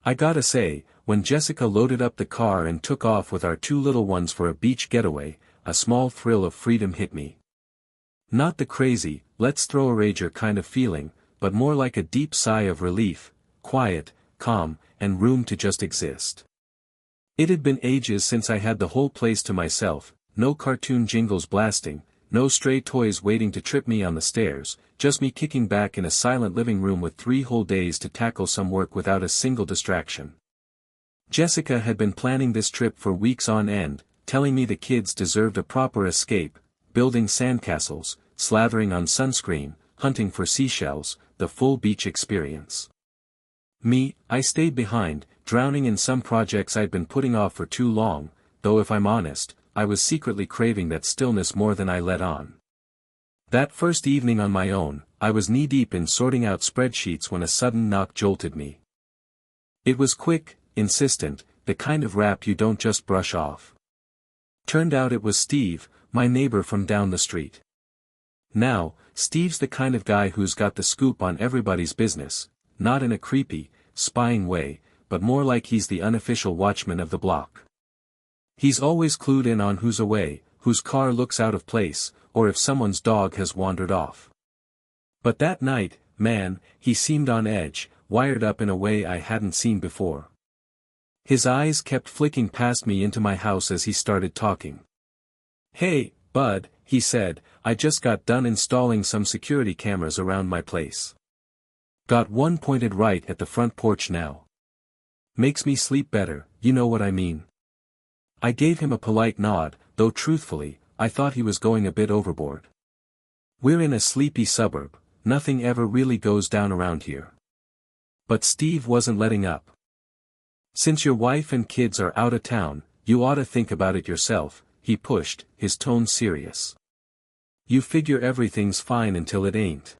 I gotta say, when Jessica loaded up the car and took off with our two little ones for a beach getaway, a small thrill of freedom hit me. Not the crazy, let's throw a rager kind of feeling, but more like a deep sigh of relief, quiet, calm, and room to just exist. It had been ages since I had the whole place to myself, no cartoon jingles blasting, no stray toys waiting to trip me on the stairs, just me kicking back in a silent living room with 3 whole days to tackle some work without a single distraction. Jessica had been planning this trip for weeks on end, telling me the kids deserved a proper escape, building sandcastles, slathering on sunscreen, hunting for seashells, the full beach experience. Me, I stayed behind, drowning in some projects I'd been putting off for too long, though if I'm honest, I was secretly craving that stillness more than I let on. That first evening on my own, I was knee-deep in sorting out spreadsheets when a sudden knock jolted me. It was quick, insistent, the kind of rap you don't just brush off. Turned out it was Steve, my neighbor from down the street. Now, Steve's the kind of guy who's got the scoop on everybody's business, not in a creepy, spying way, but more like he's the unofficial watchman of the block. He's always clued in on who's away, whose car looks out of place, or if someone's dog has wandered off. But that night, man, he seemed on edge, wired up in a way I hadn't seen before. His eyes kept flicking past me into my house as he started talking. "Hey, bud," he said, "I just got done installing some security cameras around my place. Got one pointed right at the front porch now. Makes me sleep better, you know what I mean." I gave him a polite nod, though truthfully, I thought he was going a bit overboard. We're in a sleepy suburb, nothing ever really goes down around here. But Steve wasn't letting up. "Since your wife and kids are out of town, you ought to think about it yourself," he pushed, his tone serious. "You figure everything's fine until it ain't.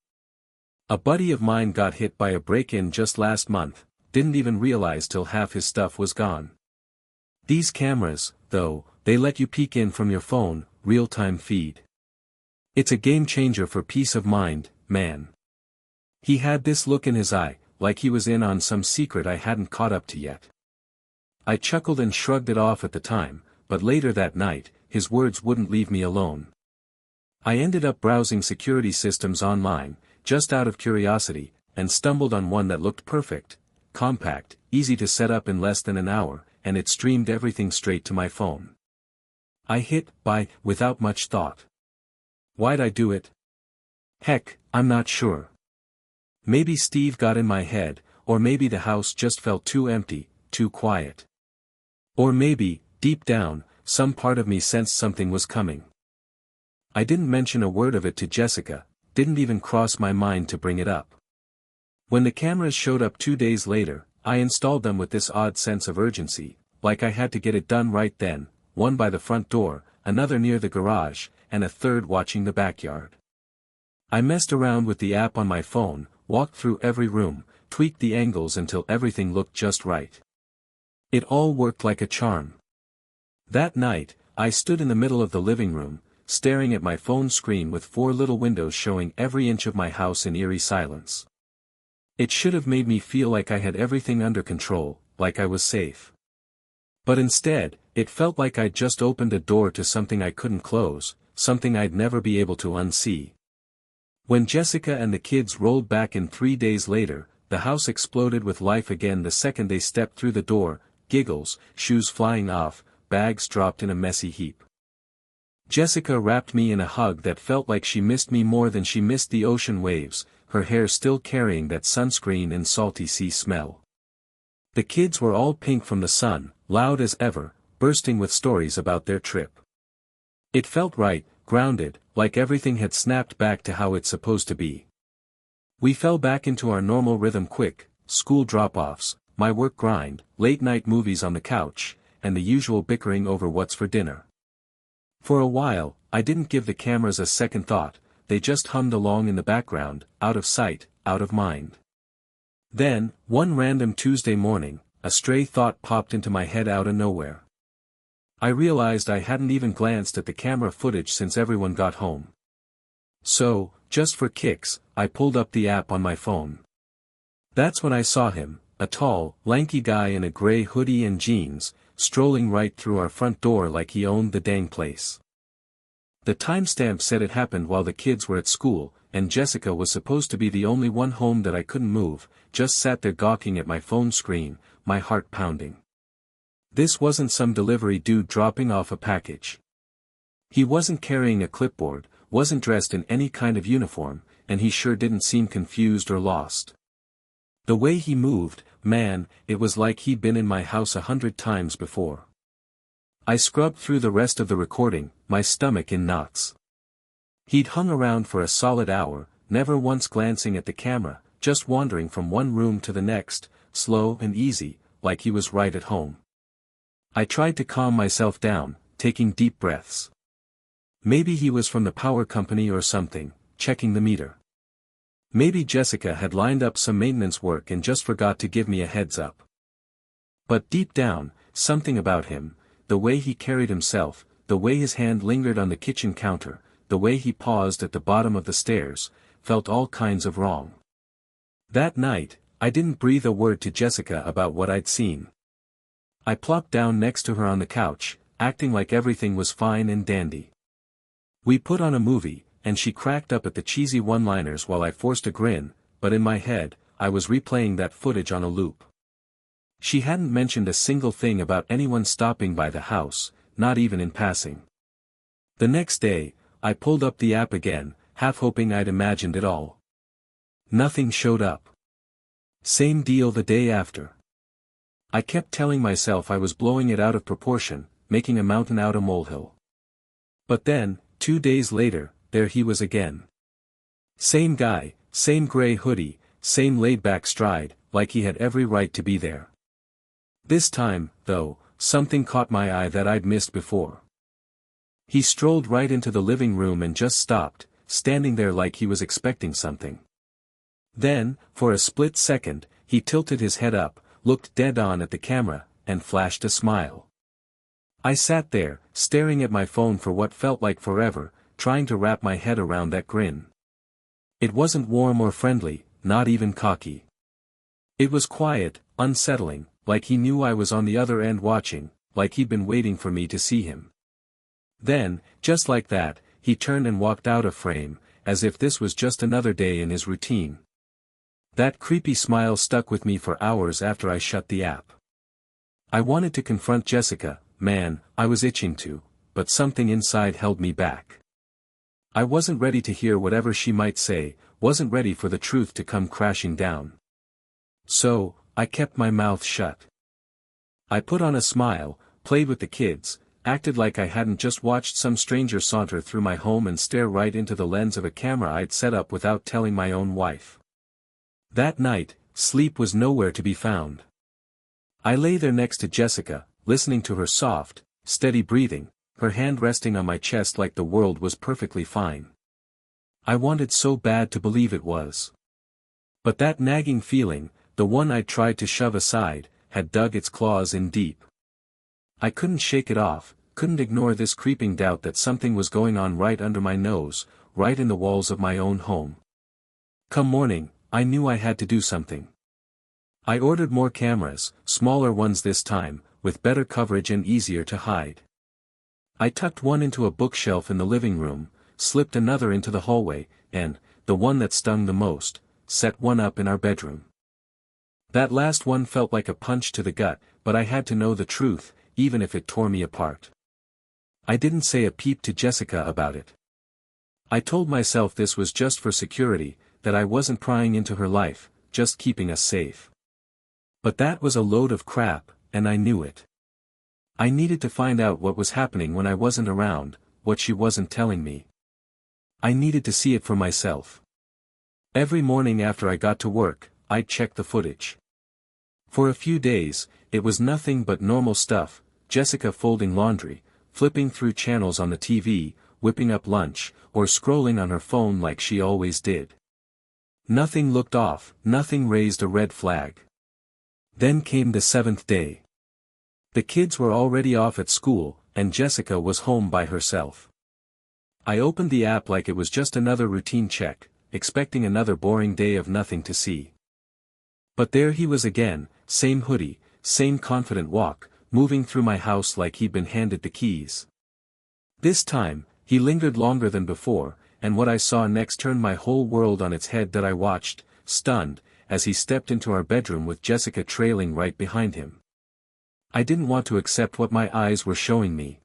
A buddy of mine got hit by a break-in just last month, didn't even realize till half his stuff was gone. These cameras, though, they let you peek in from your phone, real-time feed. It's a game changer for peace of mind, man." He had this look in his eye, like he was in on some secret I hadn't caught up to yet. I chuckled and shrugged it off at the time, but later that night, his words wouldn't leave me alone. I ended up browsing security systems online, just out of curiosity, and stumbled on one that looked perfect, compact, easy to set up in less than an hour, and it streamed everything straight to my phone. I hit buy without much thought. Why'd I do it? Heck, I'm not sure. Maybe Steve got in my head, or maybe the house just felt too empty, too quiet. Or maybe, deep down, some part of me sensed something was coming. I didn't mention a word of it to Jessica, didn't even cross my mind to bring it up. When the cameras showed up 2 days later, I installed them with this odd sense of urgency, like I had to get it done right then, one by the front door, another near the garage, and a third watching the backyard. I messed around with the app on my phone, walked through every room, tweaked the angles until everything looked just right. It all worked like a charm. That night, I stood in the middle of the living room, staring at my phone screen with 4 little windows showing every inch of my house in eerie silence. It should have made me feel like I had everything under control, like I was safe. But instead, it felt like I'd just opened a door to something I couldn't close, something I'd never be able to unsee. When Jessica and the kids rolled back in 3 days later, the house exploded with life again the second they stepped through the door, giggles, shoes flying off, bags dropped in a messy heap. Jessica wrapped me in a hug that felt like she missed me more than she missed the ocean waves, her hair still carrying that sunscreen and salty sea smell. The kids were all pink from the sun, loud as ever, bursting with stories about their trip. It felt right, grounded, like everything had snapped back to how it's supposed to be. We fell back into our normal rhythm quick, school drop-offs, my work grind, late-night movies on the couch, and the usual bickering over what's for dinner. For a while, I didn't give the cameras a second thought, they just hummed along in the background, out of sight, out of mind. Then, one random Tuesday morning, a stray thought popped into my head out of nowhere. I realized I hadn't even glanced at the camera footage since everyone got home. So, just for kicks, I pulled up the app on my phone. That's when I saw him, a tall, lanky guy in a gray hoodie and jeans, strolling right through our front door like he owned the dang place. The timestamp said it happened while the kids were at school, and Jessica was supposed to be the only one home that I couldn't move, just sat there gawking at my phone screen, my heart pounding. This wasn't some delivery dude dropping off a package. He wasn't carrying a clipboard, wasn't dressed in any kind of uniform, and he sure didn't seem confused or lost. The way he moved, man, it was like he'd been in my house 100 times before. I scrubbed through the rest of the recording, my stomach in knots. He'd hung around for a solid hour, never once glancing at the camera, just wandering from one room to the next, slow and easy, like he was right at home. I tried to calm myself down, taking deep breaths. Maybe he was from the power company or something, checking the meter. Maybe Jessica had lined up some maintenance work and just forgot to give me a heads up. But deep down, something about him, the way he carried himself, the way his hand lingered on the kitchen counter, the way he paused at the bottom of the stairs, felt all kinds of wrong. That night, I didn't breathe a word to Jessica about what I'd seen. I plopped down next to her on the couch, acting like everything was fine and dandy. We put on a movie, and she cracked up at the cheesy one-liners while I forced a grin, but in my head, I was replaying that footage on a loop. She hadn't mentioned a single thing about anyone stopping by the house, not even in passing. The next day, I pulled up the app again, half hoping I'd imagined it all. Nothing showed up. Same deal the day after. I kept telling myself I was blowing it out of proportion, making a mountain out a molehill. But then, 2 days later, there he was again. Same guy, same gray hoodie, same laid-back stride, like he had every right to be there. This time, though, something caught my eye that I'd missed before. He strolled right into the living room and just stopped, standing there like he was expecting something. Then, for a split second, he tilted his head up, looked dead on at the camera, and flashed a smile. I sat there, staring at my phone for what felt like forever, trying to wrap my head around that grin. It wasn't warm or friendly, not even cocky. It was quiet, unsettling, like he knew I was on the other end watching, like he'd been waiting for me to see him. Then, just like that, he turned and walked out of frame, as if this was just another day in his routine. That creepy smile stuck with me for hours after I shut the app. I wanted to confront Jessica, man, I was itching to, but something inside held me back. I wasn't ready to hear whatever she might say, wasn't ready for the truth to come crashing down. So, I kept my mouth shut. I put on a smile, played with the kids, acted like I hadn't just watched some stranger saunter through my home and stare right into the lens of a camera I'd set up without telling my own wife. That night, sleep was nowhere to be found. I lay there next to Jessica, listening to her soft, steady breathing, her hand resting on my chest like the world was perfectly fine. I wanted so bad to believe it was. But that nagging feeling, the one I'd tried to shove aside, had dug its claws in deep. I couldn't shake it off, couldn't ignore this creeping doubt that something was going on right under my nose, right in the walls of my own home. Come morning, I knew I had to do something. I ordered more cameras, smaller ones this time, with better coverage and easier to hide. I tucked one into a bookshelf in the living room, slipped another into the hallway, and, the one that stung the most, set one up in our bedroom. That last one felt like a punch to the gut, but I had to know the truth, even if it tore me apart. I didn't say a peep to Jessica about it. I told myself this was just for security, that I wasn't prying into her life, just keeping us safe. But that was a load of crap, and I knew it. I needed to find out what was happening when I wasn't around, what she wasn't telling me. I needed to see it for myself. Every morning after I got to work, I'd check the footage. For a few days, it was nothing but normal stuff, Jessica folding laundry, flipping through channels on the TV, whipping up lunch, or scrolling on her phone like she always did. Nothing looked off, nothing raised a red flag. Then came the 7th day. The kids were already off at school, and Jessica was home by herself. I opened the app like it was just another routine check, expecting another boring day of nothing to see. But there he was again, same hoodie, same confident walk, moving through my house like he'd been handed the keys. This time, he lingered longer than before, and what I saw next turned my whole world on its head. That I watched, stunned, as he stepped into our bedroom with Jessica trailing right behind him. I didn't want to accept what my eyes were showing me.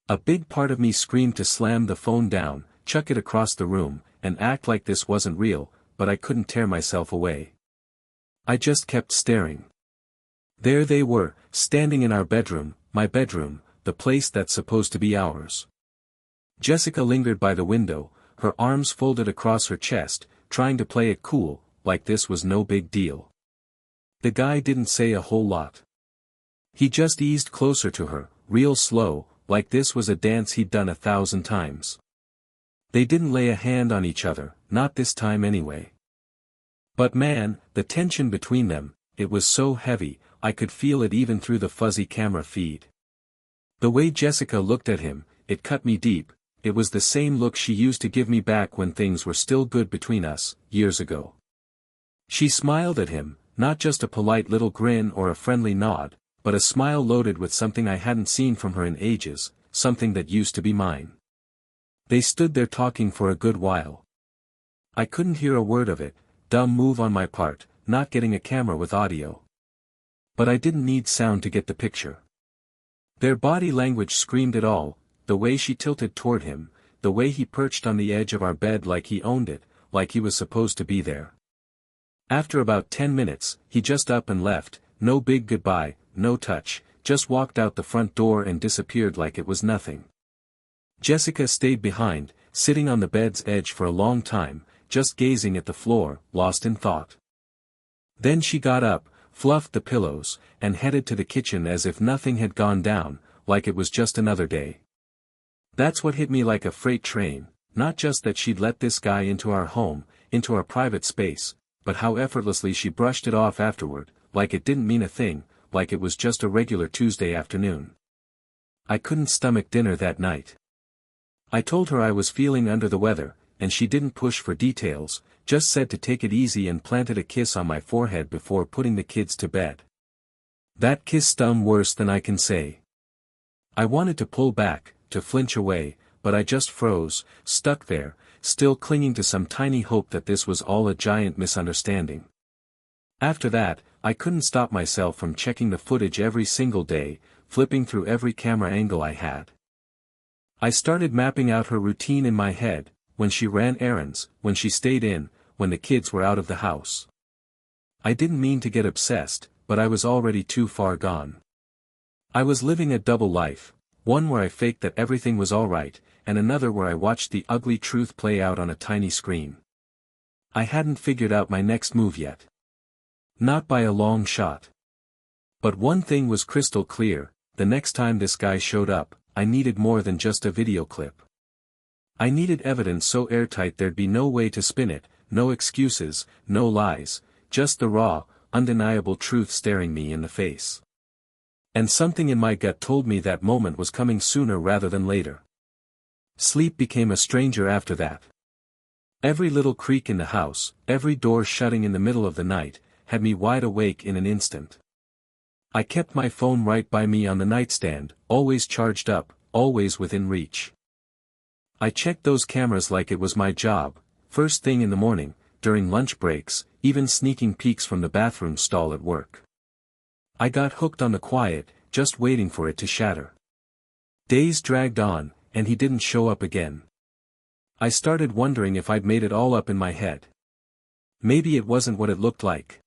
A big part of me screamed to slam the phone down, chuck it across the room, and act like this wasn't real, but I couldn't tear myself away. I just kept staring. There they were, standing in our bedroom, my bedroom, the place that's supposed to be ours. Jessica lingered by the window, her arms folded across her chest, trying to play it cool, like this was no big deal. The guy didn't say a whole lot. He just eased closer to her, real slow, like this was a dance he'd done 1,000 times. They didn't lay a hand on each other, not this time anyway. But man, the tension between them, it was so heavy, I could feel it even through the fuzzy camera feed. The way Jessica looked at him, it cut me deep. It was the same look she used to give me back when things were still good between us, years ago. She smiled at him, not just a polite little grin or a friendly nod, but a smile loaded with something I hadn't seen from her in ages, something that used to be mine. They stood there talking for a good while. I couldn't hear a word of it, dumb move on my part, not getting a camera with audio. But I didn't need sound to get the picture. Their body language screamed it all, the way she tilted toward him, the way he perched on the edge of our bed like he owned it, like he was supposed to be there. After about 10 minutes, he just up and left, no big goodbye, no touch, just walked out the front door and disappeared like it was nothing. Jessica stayed behind, sitting on the bed's edge for a long time, just gazing at the floor, lost in thought. Then she got up, fluffed the pillows, and headed to the kitchen as if nothing had gone down, like it was just another day. That's what hit me like a freight train, not just that she'd let this guy into our home, into our private space, but how effortlessly she brushed it off afterward, like it didn't mean a thing, like it was just a regular Tuesday afternoon. I couldn't stomach dinner that night. I told her I was feeling under the weather, and she didn't push for details, just said to take it easy and planted a kiss on my forehead before putting the kids to bed. That kiss stung worse than I can say. I wanted to pull back, to flinch away, but I just froze, stuck there, still clinging to some tiny hope that this was all a giant misunderstanding. After that, I couldn't stop myself from checking the footage every single day, flipping through every camera angle I had. I started mapping out her routine in my head, when she ran errands, when she stayed in, when the kids were out of the house. I didn't mean to get obsessed, but I was already too far gone. I was living a double life, one where I faked that everything was alright, and another where I watched the ugly truth play out on a tiny screen. I hadn't figured out my next move yet. Not by a long shot. But one thing was crystal clear, the next time this guy showed up, I needed more than just a video clip. I needed evidence so airtight there'd be no way to spin it, no excuses, no lies, just the raw, undeniable truth staring me in the face. And something in my gut told me that moment was coming sooner rather than later. Sleep became a stranger after that. Every little creak in the house, every door shutting in the middle of the night, had me wide awake in an instant. I kept my phone right by me on the nightstand, always charged up, always within reach. I checked those cameras like it was my job, first thing in the morning, during lunch breaks, even sneaking peeks from the bathroom stall at work. I got hooked on the quiet, just waiting for it to shatter. Days dragged on, and he didn't show up again. I started wondering if I'd made it all up in my head. Maybe it wasn't what it looked like.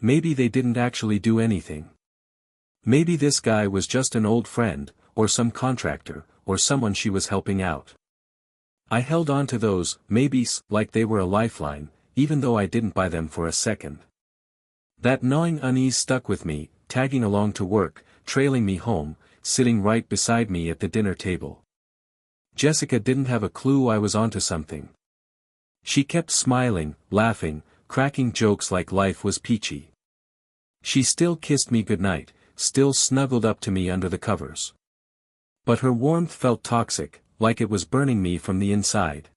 Maybe they didn't actually do anything. Maybe this guy was just an old friend, or some contractor, or someone she was helping out. I held on to those maybes like they were a lifeline, even though I didn't buy them for a second. That gnawing unease stuck with me, tagging along to work, trailing me home, sitting right beside me at the dinner table. Jessica didn't have a clue I was onto something. She kept smiling, laughing, cracking jokes like life was peachy. She still kissed me goodnight, still snuggled up to me under the covers. But her warmth felt toxic, like it was burning me from the inside.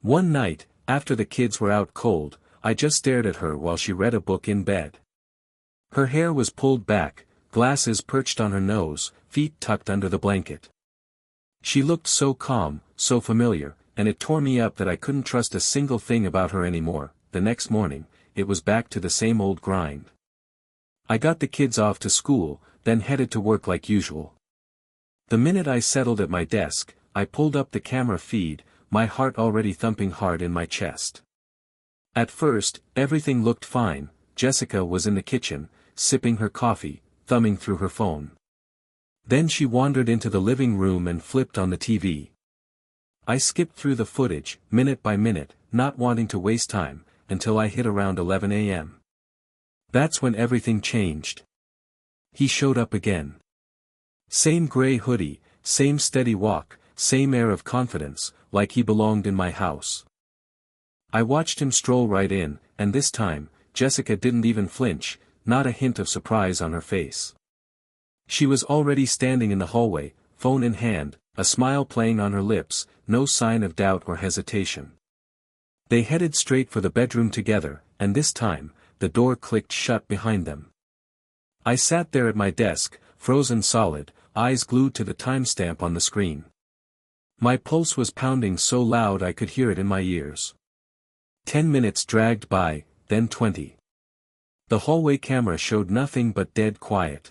One night, after the kids were out cold, I just stared at her while she read a book in bed. Her hair was pulled back, glasses perched on her nose, feet tucked under the blanket. She looked so calm, so familiar, and it tore me up that I couldn't trust a single thing about her anymore. The next morning, it was back to the same old grind. I got the kids off to school, then headed to work like usual. The minute I settled at my desk, I pulled up the camera feed, my heart already thumping hard in my chest. At first, everything looked fine. Jessica was in the kitchen, sipping her coffee, thumbing through her phone. Then she wandered into the living room and flipped on the TV. I skipped through the footage, minute by minute, not wanting to waste time, until I hit around 11 a.m. That's when everything changed. He showed up again. Same gray hoodie, same steady walk, same air of confidence, like he belonged in my house. I watched him stroll right in, and this time, Jessica didn't even flinch, not a hint of surprise on her face. She was already standing in the hallway, phone in hand, a smile playing on her lips, no sign of doubt or hesitation. They headed straight for the bedroom together, and this time, the door clicked shut behind them. I sat there at my desk, frozen solid, eyes glued to the timestamp on the screen. My pulse was pounding so loud I could hear it in my ears. 10 minutes dragged by, then 20. The hallway camera showed nothing but dead quiet.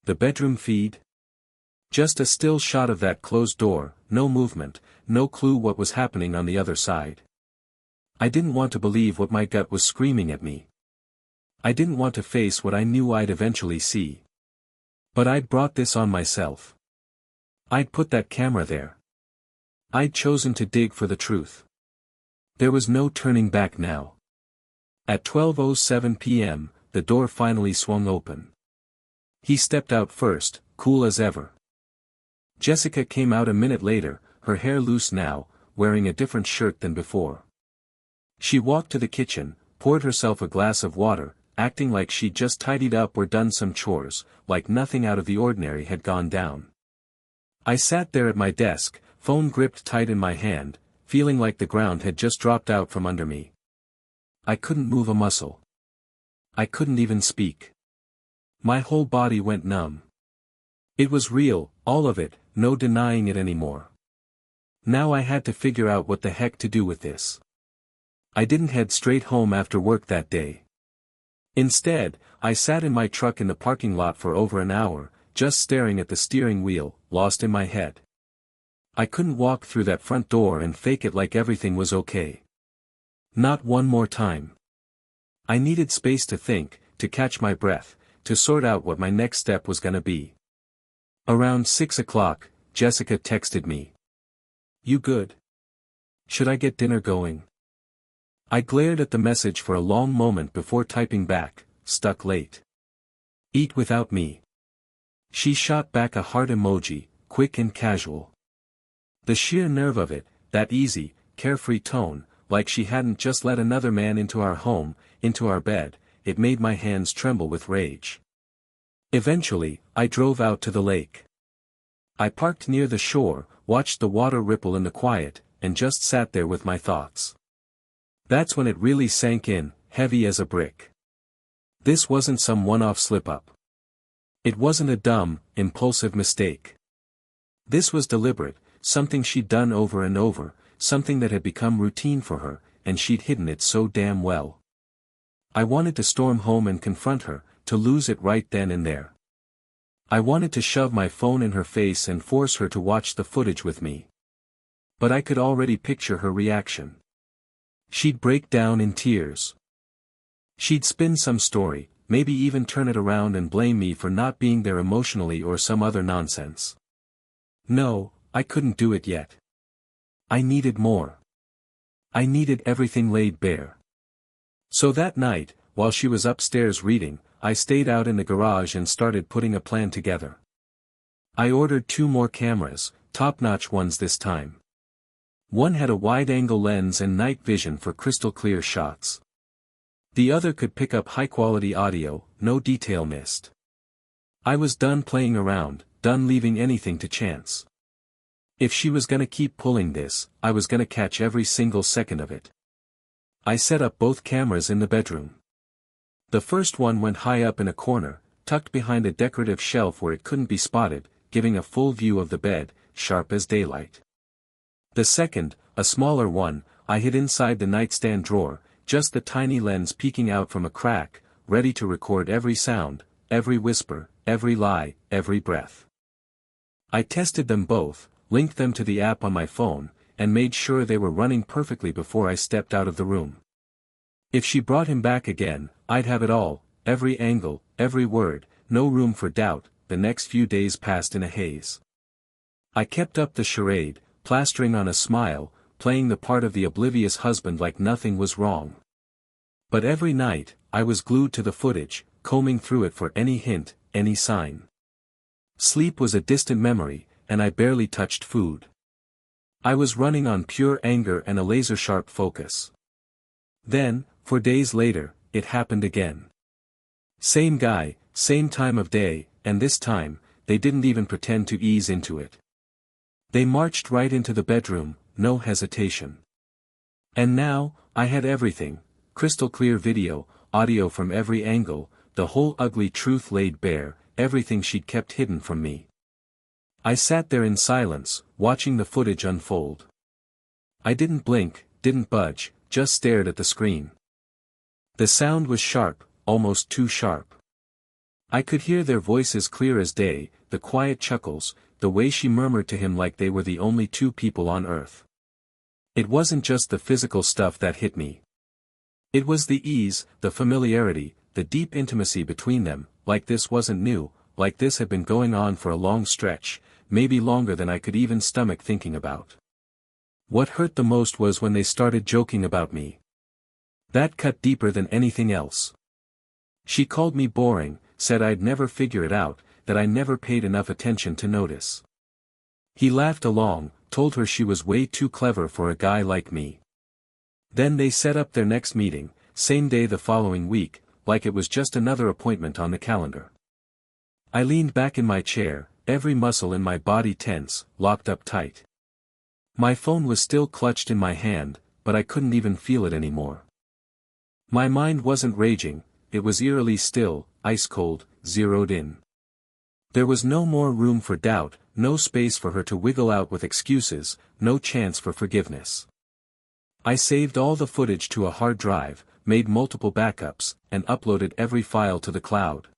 The bedroom feed? Just a still shot of that closed door, no movement, no clue what was happening on the other side. I didn't want to believe what my gut was screaming at me. I didn't want to face what I knew I'd eventually see. But I'd brought this on myself. I'd put that camera there. I'd chosen to dig for the truth. There was no turning back now. At 12:07 p.m., the door finally swung open. He stepped out first, cool as ever. Jessica came out a minute later, her hair loose now, wearing a different shirt than before. She walked to the kitchen, poured herself a glass of water, acting like she'd just tidied up or done some chores, like nothing out of the ordinary had gone down. I sat there at my desk, phone gripped tight in my hand, feeling like the ground had just dropped out from under me. I couldn't move a muscle. I couldn't even speak. My whole body went numb. It was real, all of it, no denying it anymore. Now I had to figure out what the heck to do with this. I didn't head straight home after work that day. Instead, I sat in my truck in the parking lot for over an hour, just staring at the steering wheel, lost in my head. I couldn't walk through that front door and fake it like everything was okay. Not one more time. I needed space to think, to catch my breath, to sort out what my next step was gonna be. Around 6 o'clock, Jessica texted me. "You good? Should I get dinner going?" I glared at the message for a long moment before typing back, "Stuck late. Eat without me." She shot back a heart emoji, quick and casual. The sheer nerve of it, that easy, carefree tone, like she hadn't just let another man into our home, into our bed, it made my hands tremble with rage. Eventually, I drove out to the lake. I parked near the shore, watched the water ripple in the quiet, and just sat there with my thoughts. That's when it really sank in, heavy as a brick. This wasn't some one-off slip-up. It wasn't a dumb, impulsive mistake. This was deliberate, something she'd done over and over, something that had become routine for her, and she'd hidden it so damn well. I wanted to storm home and confront her, to lose it right then and there. I wanted to shove my phone in her face and force her to watch the footage with me. But I could already picture her reaction. She'd break down in tears. She'd spin some story, maybe even turn it around and blame me for not being there emotionally or some other nonsense. No, I couldn't do it yet. I needed more. I needed everything laid bare. So that night, while she was upstairs reading, I stayed out in the garage and started putting a plan together. I ordered 2 more cameras, top-notch ones this time. One had a wide-angle lens and night vision for crystal-clear shots. The other could pick up high-quality audio, no detail missed. I was done playing around, done leaving anything to chance. If she was gonna keep pulling this, I was gonna catch every single second of it. I set up both cameras in the bedroom. The first one went high up in a corner, tucked behind a decorative shelf where it couldn't be spotted, giving a full view of the bed, sharp as daylight. The second, a smaller one, I hid inside the nightstand drawer, just the tiny lens peeking out from a crack, ready to record every sound, every whisper, every lie, every breath. I tested them both, linked them to the app on my phone, and made sure they were running perfectly before I stepped out of the room. If she brought him back again, I'd have it all, every angle, every word, no room for doubt. The next few days passed in a haze. I kept up the charade, plastering on a smile, playing the part of the oblivious husband like nothing was wrong. But every night, I was glued to the footage, combing through it for any hint, any sign. Sleep was a distant memory, and I barely touched food. I was running on pure anger and a laser-sharp focus. Then, 4 days later, it happened again. Same guy, same time of day, and this time, they didn't even pretend to ease into it. They marched right into the bedroom, no hesitation. And now, I had everything, crystal clear video, audio from every angle, the whole ugly truth laid bare, everything she'd kept hidden from me. I sat there in silence, watching the footage unfold. I didn't blink, didn't budge, just stared at the screen. The sound was sharp, almost too sharp. I could hear their voices clear as day, the quiet chuckles, the way she murmured to him like they were the only two people on earth. It wasn't just the physical stuff that hit me. It was the ease, the familiarity, the deep intimacy between them, like this wasn't new, like this had been going on for a long stretch, maybe longer than I could even stomach thinking about. What hurt the most was when they started joking about me. That cut deeper than anything else. She called me boring, said I'd never figure it out, that I never paid enough attention to notice. He laughed along, told her she was way too clever for a guy like me. Then they set up their next meeting, same day the following week, like it was just another appointment on the calendar. I leaned back in my chair, every muscle in my body tense, locked up tight. My phone was still clutched in my hand, but I couldn't even feel it anymore. My mind wasn't raging, it was eerily still, ice-cold, zeroed in. There was no more room for doubt, no space for her to wiggle out with excuses, no chance for forgiveness. I saved all the footage to a hard drive, made multiple backups, and uploaded every file to the cloud.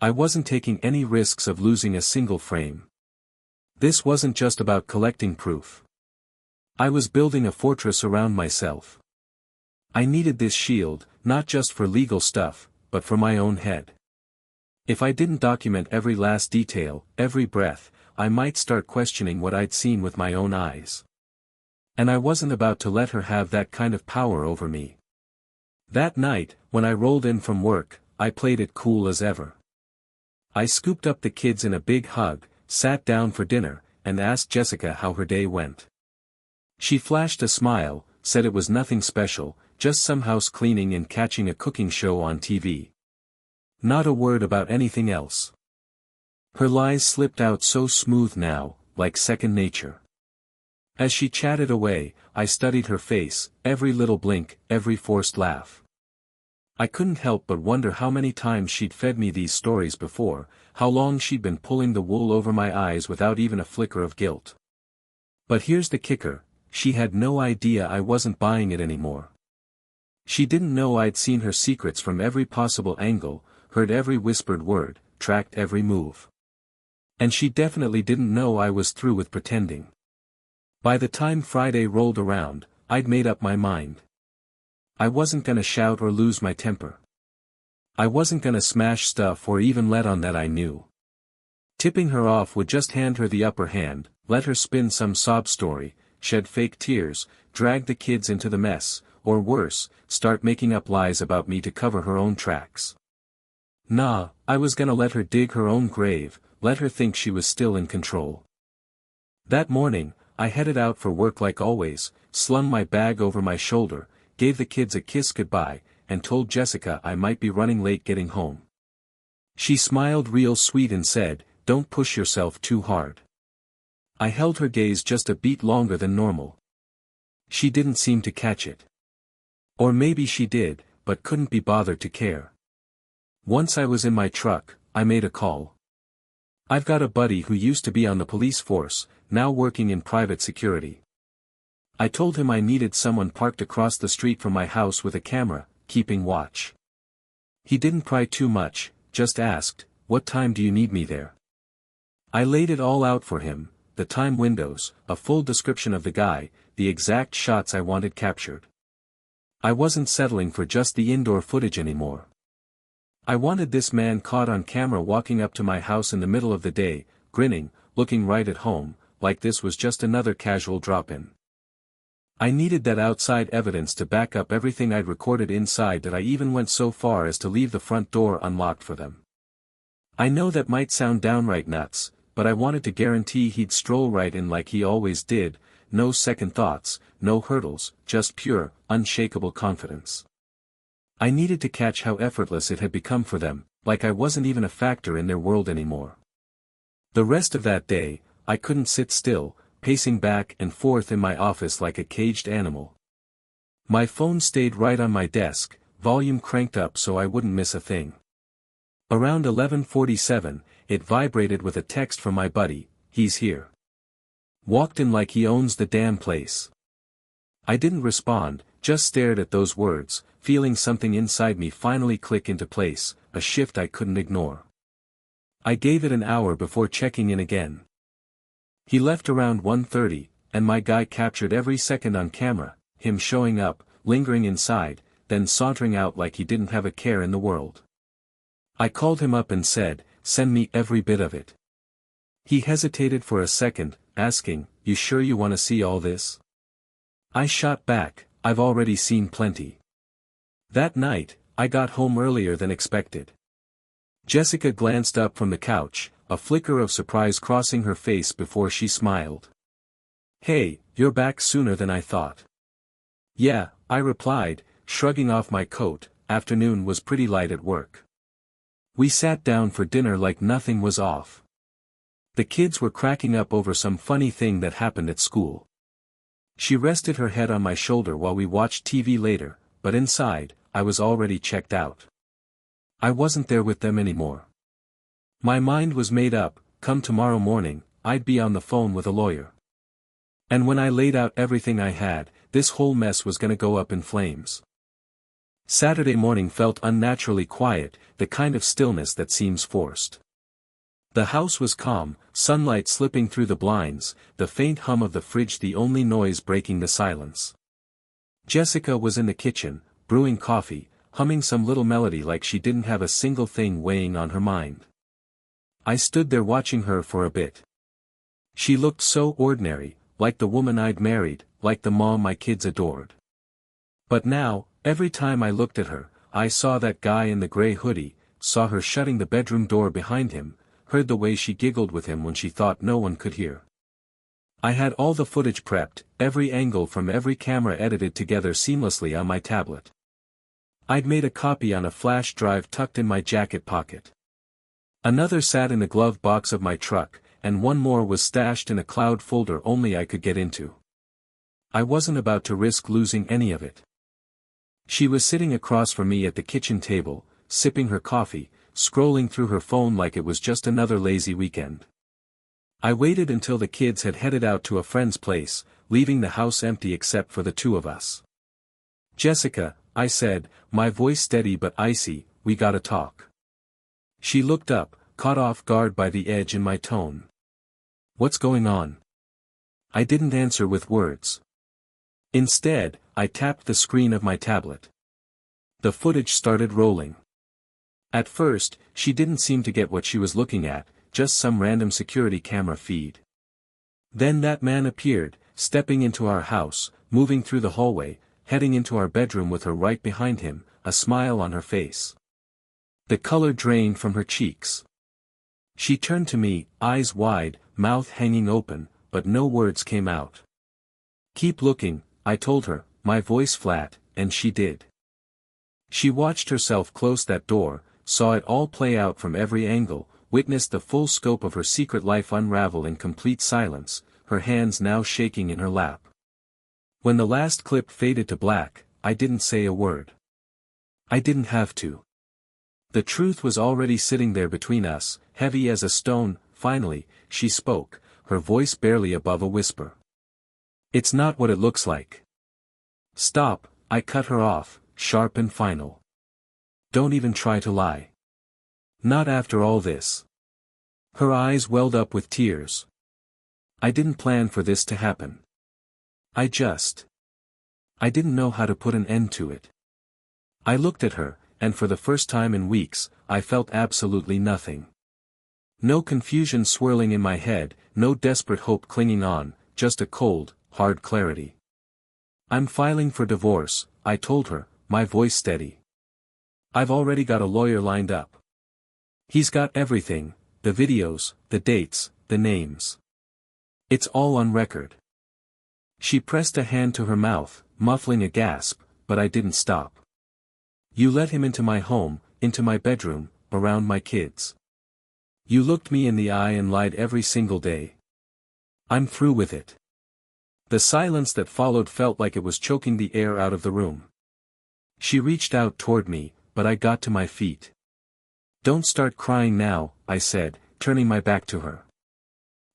I wasn't taking any risks of losing a single frame. This wasn't just about collecting proof. I was building a fortress around myself. I needed this shield, not just for legal stuff, but for my own head. If I didn't document every last detail, every breath, I might start questioning what I'd seen with my own eyes. And I wasn't about to let her have that kind of power over me. That night, when I rolled in from work, I played it cool as ever. I scooped up the kids in a big hug, sat down for dinner, and asked Jessica how her day went. She flashed a smile, said it was nothing special, just some house cleaning and catching a cooking show on TV. Not a word about anything else. Her lies slipped out so smooth now, like second nature. As she chatted away, I studied her face, every little blink, every forced laugh. I couldn't help but wonder how many times she'd fed me these stories before, how long she'd been pulling the wool over my eyes without even a flicker of guilt. But here's the kicker, she had no idea I wasn't buying it anymore. She didn't know I'd seen her secrets from every possible angle, heard every whispered word, tracked every move. And she definitely didn't know I was through with pretending. By the time Friday rolled around, I'd made up my mind. I wasn't gonna shout or lose my temper. I wasn't gonna smash stuff or even let on that I knew. Tipping her off would just hand her the upper hand, let her spin some sob story, shed fake tears, drag the kids into the mess, or worse, start making up lies about me to cover her own tracks. Nah, I was gonna let her dig her own grave, let her think she was still in control. That morning, I headed out for work like always, slung my bag over my shoulder, gave the kids a kiss goodbye, and told Jessica I might be running late getting home. She smiled real sweet and said, "Don't push yourself too hard." I held her gaze just a beat longer than normal. She didn't seem to catch it. Or maybe she did, but couldn't be bothered to care. Once I was in my truck, I made a call. I've got a buddy who used to be on the police force, now working in private security. I told him I needed someone parked across the street from my house with a camera, keeping watch. He didn't pry too much, just asked, "What time do you need me there?" I laid it all out for him, the time windows, a full description of the guy, the exact shots I wanted captured. I wasn't settling for just the indoor footage anymore. I wanted this man caught on camera walking up to my house in the middle of the day, grinning, looking right at home, like this was just another casual drop-in. I needed that outside evidence to back up everything I'd recorded inside, that I even went so far as to leave the front door unlocked for them. I know that might sound downright nuts, but I wanted to guarantee he'd stroll right in like he always did, no second thoughts, no hurdles, just pure, unshakable confidence. I needed to catch how effortless it had become for them, like I wasn't even a factor in their world anymore. The rest of that day, I couldn't sit still, pacing back and forth in my office like a caged animal. My phone stayed right on my desk, volume cranked up so I wouldn't miss a thing. Around 11:47, it vibrated with a text from my buddy, "He's here." Walked in like he owns the damn place. I didn't respond, just stared at those words, feeling something inside me finally click into place, a shift I couldn't ignore. I gave it an hour before checking in again. He left around 1:30, and my guy captured every second on camera, him showing up, lingering inside, then sauntering out like he didn't have a care in the world. I called him up and said, "Send me every bit of it." He hesitated for a second, asking, "You sure you want to see all this?" I shot back, "I've already seen plenty." That night, I got home earlier than expected. Jessica glanced up from the couch, a flicker of surprise crossing her face before she smiled. "Hey, you're back sooner than I thought." "Yeah," I replied, shrugging off my coat, afternoon was pretty light at work. We sat down for dinner like nothing was off. The kids were cracking up over some funny thing that happened at school. She rested her head on my shoulder while we watched TV later, but inside, I was already checked out. I wasn't there with them anymore. My mind was made up, come tomorrow morning, I'd be on the phone with a lawyer. And when I laid out everything I had, this whole mess was gonna go up in flames. Saturday morning felt unnaturally quiet, the kind of stillness that seems forced. The house was calm, sunlight slipping through the blinds, the faint hum of the fridge the only noise breaking the silence. Jessica was in the kitchen, brewing coffee, humming some little melody like she didn't have a single thing weighing on her mind. I stood there watching her for a bit. She looked so ordinary, like the woman I'd married, like the mom my kids adored. But now, every time I looked at her, I saw that guy in the gray hoodie, saw her shutting the bedroom door behind him, heard the way she giggled with him when she thought no one could hear. I had all the footage prepped, every angle from every camera edited together seamlessly on my tablet. I'd made a copy on a flash drive tucked in my jacket pocket. Another sat in the glove box of my truck, and one more was stashed in a cloud folder only I could get into. I wasn't about to risk losing any of it. She was sitting across from me at the kitchen table, sipping her coffee, scrolling through her phone like it was just another lazy weekend. I waited until the kids had headed out to a friend's place, leaving the house empty except for the two of us. "Jessica," I said, my voice steady but icy, "we gotta talk." She looked up, caught off guard by the edge in my tone. "What's going on?" I didn't answer with words. Instead, I tapped the screen of my tablet. The footage started rolling. At first, she didn't seem to get what she was looking at, just some random security camera feed. Then that man appeared, stepping into our house, moving through the hallway, heading into our bedroom with her right behind him, a smile on her face. The color drained from her cheeks. She turned to me, eyes wide, mouth hanging open, but no words came out. "Keep looking," I told her, my voice flat, and she did. She watched herself close that door, saw it all play out from every angle, witnessed the full scope of her secret life unravel in complete silence, her hands now shaking in her lap. When the last clip faded to black, I didn't say a word. I didn't have to. The truth was already sitting there between us, heavy as a stone. Finally, she spoke, her voice barely above a whisper. It's not what it looks like. Stop, I cut her off, sharp and final. Don't even try to lie. Not after all this. Her eyes welled up with tears. I didn't plan for this to happen. I didn't know how to put an end to it. I looked at her, and for the first time in weeks, I felt absolutely nothing. No confusion swirling in my head, no desperate hope clinging on, just a cold, hard clarity. I'm filing for divorce, I told her, my voice steady. I've already got a lawyer lined up. He's got everything, the videos, the dates, the names. It's all on record. She pressed a hand to her mouth, muffling a gasp, but I didn't stop. You let him into my home, into my bedroom, around my kids. You looked me in the eye and lied every single day. I'm through with it. The silence that followed felt like it was choking the air out of the room. She reached out toward me, but I got to my feet. Don't start crying now, I said, turning my back to her.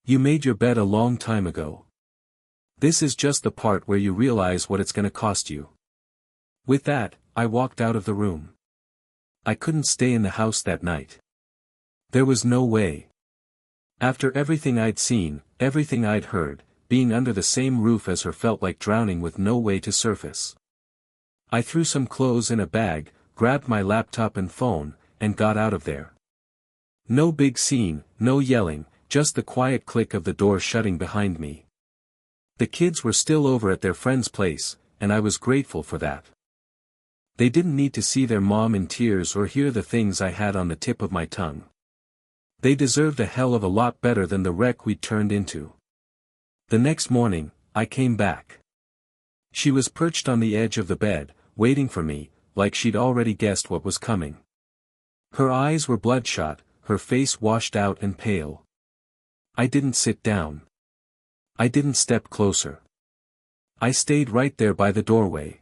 You made your bed a long time ago. This is just the part where you realize what it's gonna cost you. With that, I walked out of the room. I couldn't stay in the house that night. There was no way. After everything I'd seen, everything I'd heard, being under the same roof as her felt like drowning with no way to surface. I threw some clothes in a bag, grabbed my laptop and phone, and got out of there. No big scene, no yelling, just the quiet click of the door shutting behind me. The kids were still over at their friend's place, and I was grateful for that. They didn't need to see their mom in tears or hear the things I had on the tip of my tongue. They deserved a hell of a lot better than the wreck we'd turned into. The next morning, I came back. She was perched on the edge of the bed, waiting for me, like she'd already guessed what was coming. Her eyes were bloodshot, her face washed out and pale. I didn't sit down. I didn't step closer. I stayed right there by the doorway.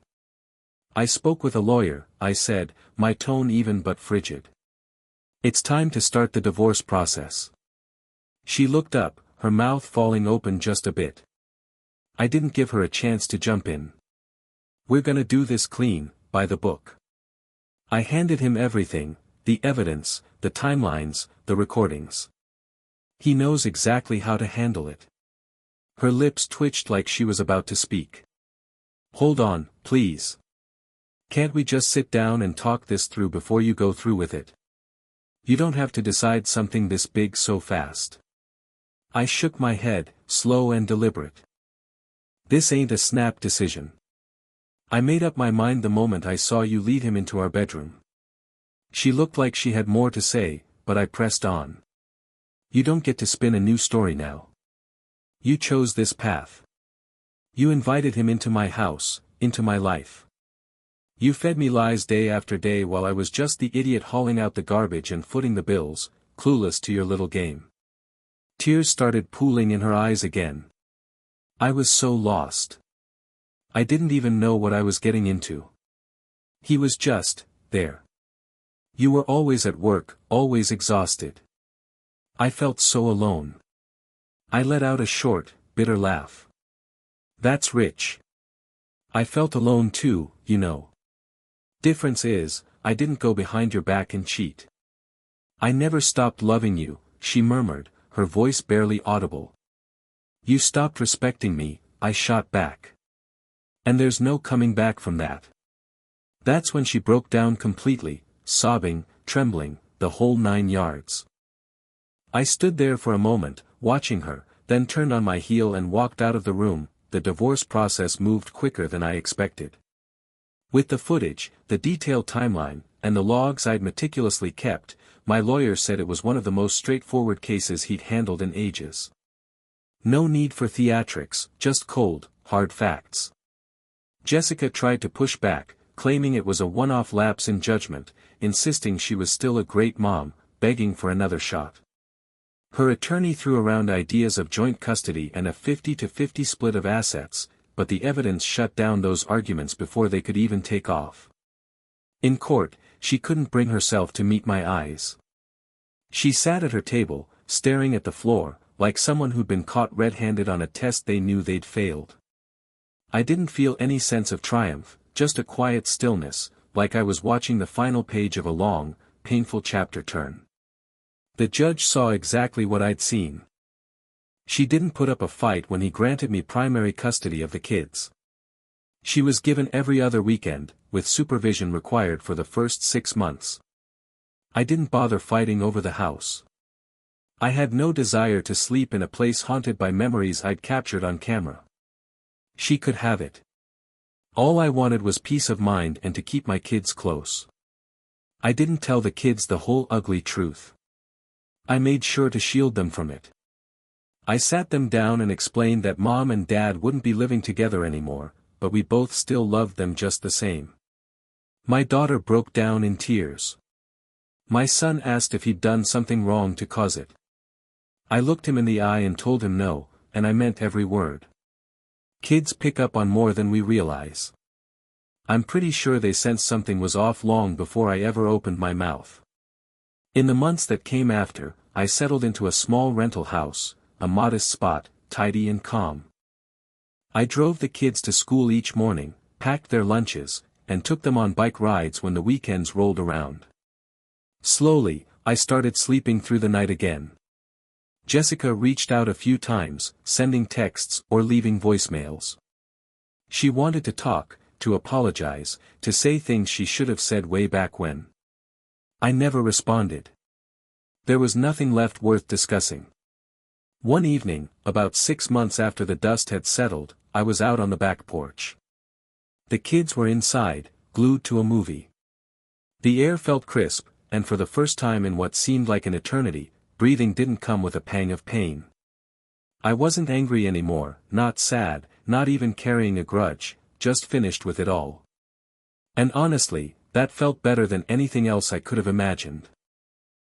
I spoke with a lawyer, I said, my tone even but frigid. It's time to start the divorce process. She looked up, her mouth falling open just a bit. I didn't give her a chance to jump in. We're gonna do this clean, by the book. I handed him everything, the evidence, the timelines, the recordings. He knows exactly how to handle it. Her lips twitched like she was about to speak. Hold on, please. Can't we just sit down and talk this through before you go through with it? You don't have to decide something this big so fast. I shook my head, slow and deliberate. This ain't a snap decision. I made up my mind the moment I saw you lead him into our bedroom. She looked like she had more to say, but I pressed on. You don't get to spin a new story now. You chose this path. You invited him into my house, into my life. You fed me lies day after day while I was just the idiot hauling out the garbage and footing the bills, clueless to your little game. Tears started pooling in her eyes again. I was so lost. I didn't even know what I was getting into. He was just there. You were always at work, always exhausted. I felt so alone. I let out a short, bitter laugh. That's rich. I felt alone too, you know. Difference is, I didn't go behind your back and cheat. I never stopped loving you, she murmured, her voice barely audible. You stopped respecting me, I shot back. And there's no coming back from that. That's when she broke down completely, sobbing, trembling, the whole 9 yards. I stood there for a moment, watching her, then turned on my heel and walked out of the room. The divorce process moved quicker than I expected. With the footage, the detailed timeline, and the logs I'd meticulously kept, my lawyer said it was one of the most straightforward cases he'd handled in ages. No need for theatrics, just cold, hard facts. Jessica tried to push back, claiming it was a one-off lapse in judgment, insisting she was still a great mom, begging for another shot. Her attorney threw around ideas of joint custody and a 50-50 split of assets, but the evidence shut down those arguments before they could even take off. In court, she couldn't bring herself to meet my eyes. She sat at her table, staring at the floor, like someone who'd been caught red-handed on a test they knew they'd failed. I didn't feel any sense of triumph, just a quiet stillness, like I was watching the final page of a long, painful chapter turn. The judge saw exactly what I'd seen. She didn't put up a fight when he granted me primary custody of the kids. She was given every other weekend, with supervision required for the first 6 months. I didn't bother fighting over the house. I had no desire to sleep in a place haunted by memories I'd captured on camera. She could have it. All I wanted was peace of mind and to keep my kids close. I didn't tell the kids the whole ugly truth. I made sure to shield them from it. I sat them down and explained that Mom and Dad wouldn't be living together anymore, but we both still loved them just the same. My daughter broke down in tears. My son asked if he'd done something wrong to cause it. I looked him in the eye and told him no, and I meant every word. Kids pick up on more than we realize. I'm pretty sure they sensed something was off long before I ever opened my mouth. In the months that came after, I settled into a small rental house, a modest spot, tidy and calm. I drove the kids to school each morning, packed their lunches, and took them on bike rides when the weekends rolled around. Slowly, I started sleeping through the night again. Jessica reached out a few times, sending texts or leaving voicemails. She wanted to talk, to apologize, to say things she should have said way back when. I never responded. There was nothing left worth discussing. One evening, about 6 months after the dust had settled, I was out on the back porch. The kids were inside, glued to a movie. The air felt crisp, and for the first time in what seemed like an eternity, breathing didn't come with a pang of pain. I wasn't angry anymore, not sad, not even carrying a grudge, just finished with it all. And honestly, that felt better than anything else I could have imagined.